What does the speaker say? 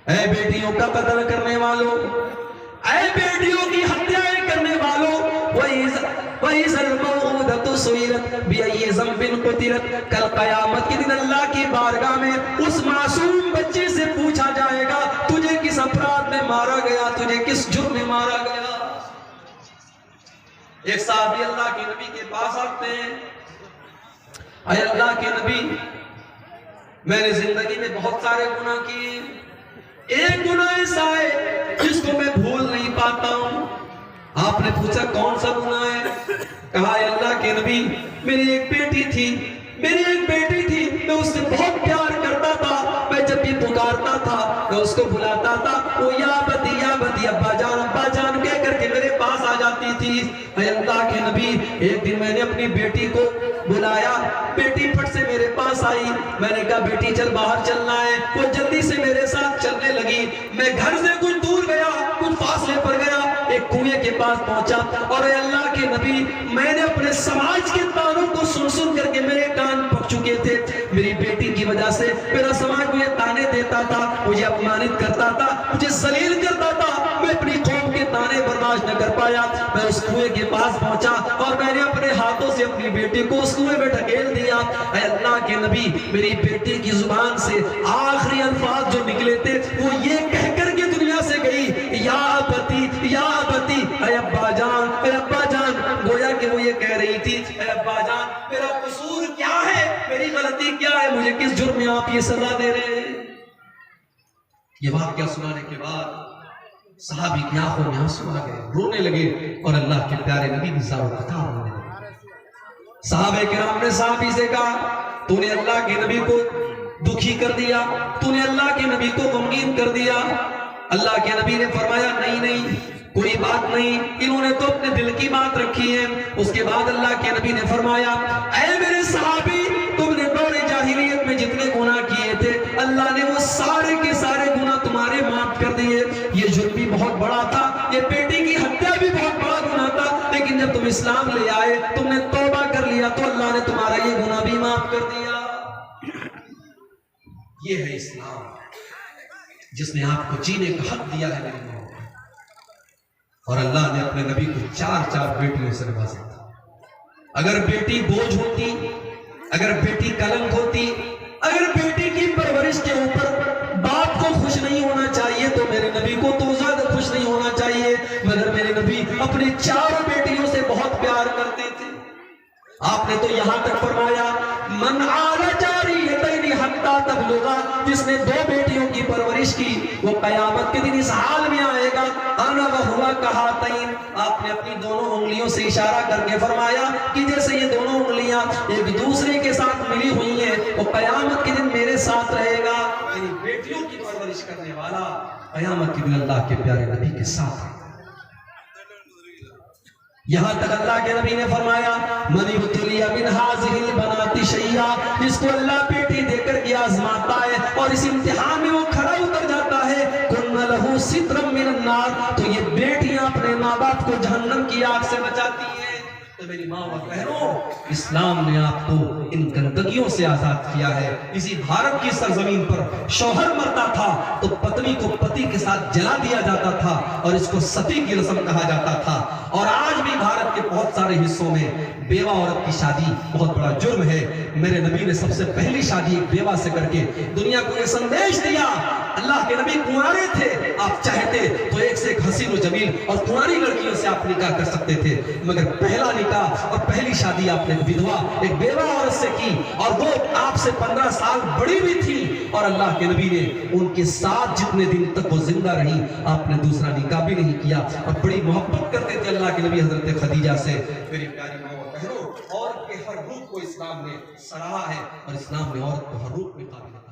ऐ बेटियों का कत्ल करने वालों, ऐ बेटियों की हत्याएं करने वालों, कल कयामत के दिन अल्लाह की बारगाह में उस मासूम बच्चे से पूछा जाएगा, तुझे किस अपराध में मारा गया, तुझे किस जुर्म में मारा गया। एक साहबी अल्लाह के नबी के पास आते हैं, अरे अल्लाह के नबी, मैंने जिंदगी में बहुत सारे गुनाह किए, एक गुनाह ऐसा है जिसको मैं भूल नहीं पाता हूं। आपने पूछा कौन सा गुनाह है? कहा अल्लाह के नबी, मेरी एक बेटी थी, मैं उससे बहुत प्यार करता था, मैं जब भी पुकारता था मैं उसको बुलाता था, वो या बती अब्बा जान कह करके मेरे पास आ जाती थी। अल्लाह के नबी, एक दिन मैंने अपनी बेटी को बुलाया, बेटी फट से मेरे पास आई, मैंने कहा बेटी चल बाहर चलना है, वो जल्दी से मेरे साथ चलने लगी। मैं घर से कुछ दूर गया, कुछ फासले पर गया, एक कुएं के पास पहुंचा, और अल्लाह के नबी, मैंने अपने समाज के तानों को सुन करके मेरे कान पक चुके थे। मेरी बेटी की वजह से मेरा समाज मुझे ताने देता था, मुझे अपमानित करता था, मुझे जलील करता था, मैं अपनी कौम के ताने बर्दाश्त न कर पाया। मैं उस कुएं के पास पहुंचा और मैंने अपने हाथों से अपनी बेटी को उस कुएं में ढकेल दिया। अल्लाह के नबी, मेरी बेटी की जुबान से आखिरी अल्फाज जो निकले थे वो ये कहकर के दुनिया से गई, या बती अब्बा जान। गोया कि वो ये कह रही थी, अब्बा जान, मेरा कसूर क्या है, मेरी गलती क्या है, मुझे किस जुर्म में आप ये सजा दे रहे हैं। ये वाक़या सुनाने के बाद सहाबी की आंखों में आंसू आ गए, रोने लगे, और अल्लाह के प्यारे नबी भी सारों कथा रोने लगे। सहाबे किराम ने सहाबी से कहा, तूने अल्लाह के नबी को दुखी कर दिया, तूने अल्लाह के नबी को गमगीन कर दिया। अल्लाह के नबी ने फरमाया, नहीं कोई बात नहीं, इन्होंने तो अपने दिल की बात रखी है। उसके बाद अल्लाह के नबी ने फरमाया, ऐ मेरे सहाबी, तुमने दौरे जाहिलियत में जितने गुनाह किए थे अल्लाह ने वो सारे के सारे गुनाह तुम्हारे माफ कर दिए। ये जुर्म भी बहुत बड़ा था, ये बेटी की हत्या भी बहुत बड़ा गुनाह था, लेकिन जब तुम इस्लाम ले आए, तुमने तौबा कर लिया, तो अल्लाह ने तुम्हारा ये गुनाह भी माफ कर दिया। ये है इस्लाम, जिसने आपको जीने का हक दिया है मेरे मोहब्बत। और अल्लाह ने अपने नबी को 4 बेटियों से नवाजा था। अगर बेटी बोझ होती, अगर बेटी कलंक होती, अगर बेटी की परवरिश के ऊपर बाप को खुश नहीं होना चाहिए, तो मेरे नबी को तो ज्यादा खुश नहीं होना चाहिए। मगर मेरे नबी अपनी 4 बेटियों से बहुत प्यार करते थे। आपने तो यहां तक फरमाया, मन आला जारियतैनि हत्ता तबलुगा, जिसने 2 बेटियों की परवरिश की वो कयामत के दिन इस हाल में आएगा, अना व हुवा कहातैन। आपने अपनी दोनों उंगलियों से इशारा करके फरमाया कि जैसे ये दोनों उंगलियां एक दूसरे के साथ मिली हुई हैं, वो कयामत के दिन मेरे साथ रहेगा। मेरी बेटियों की परवरिश करने वाला कयामत के दिन अल्लाह के प्यारे नबी के साथ है। यहां तक अल्लाह के नबी ने फरमाया, मनिबतुलिया मिन हाज़िहिल बनाति शैया, जिसको अल्लाह बेटी देकर के आजमाता है और इस इम्तिहान में वो खरा उतर जाता है, कुन्ना लहू सित्रम मिनन नार, तो ये बेटियां अपने माँ बाप को जहन्नम की आग से बचाती हैं। तो मेरी माँ और बहनों, इस्लाम ने आपको इन गंदगियों से आजाद किया है। इसी भारत की सरजमीन पर शौहर मरता था तो पत्नी को पति के साथ जला दिया जाता था और इसको सती की रस्म कहा जाता था। और आज भी भारत के बहुत सारे हिस्सों में बेवा औरत की शादी बहुत बड़ा जुर्म है। मेरे नबी ने सबसे पहली शादी एक बेवा से करके दुनिया को यह संदेश दिया। अल्लाह के नबी कुंवारे थे, आप चाहते तो एक से एक हसीन और जमील और कुंवारी लड़कियों से आप निकाह कर सकते थे, मगर पहला निकाह और पहली शादी आपने विधवा एक बेवा औरत से की, और वो आपसे 15 साल बड़ी भी थी। और अल्लाह के नबी ने उनके साथ जितने दिन तक वो जिंदा रही, आपने दूसरा निकाह भी नहीं किया, और बड़ी मोहब्बत करते थे अल्लाह के नबी हजरत खदीजा से। मेरी प्यारी माँ और बहनों, औरत के हर रूप को इस्लाम ने सराहा है और इस्लाम ने औरत को हर रूप में काबिल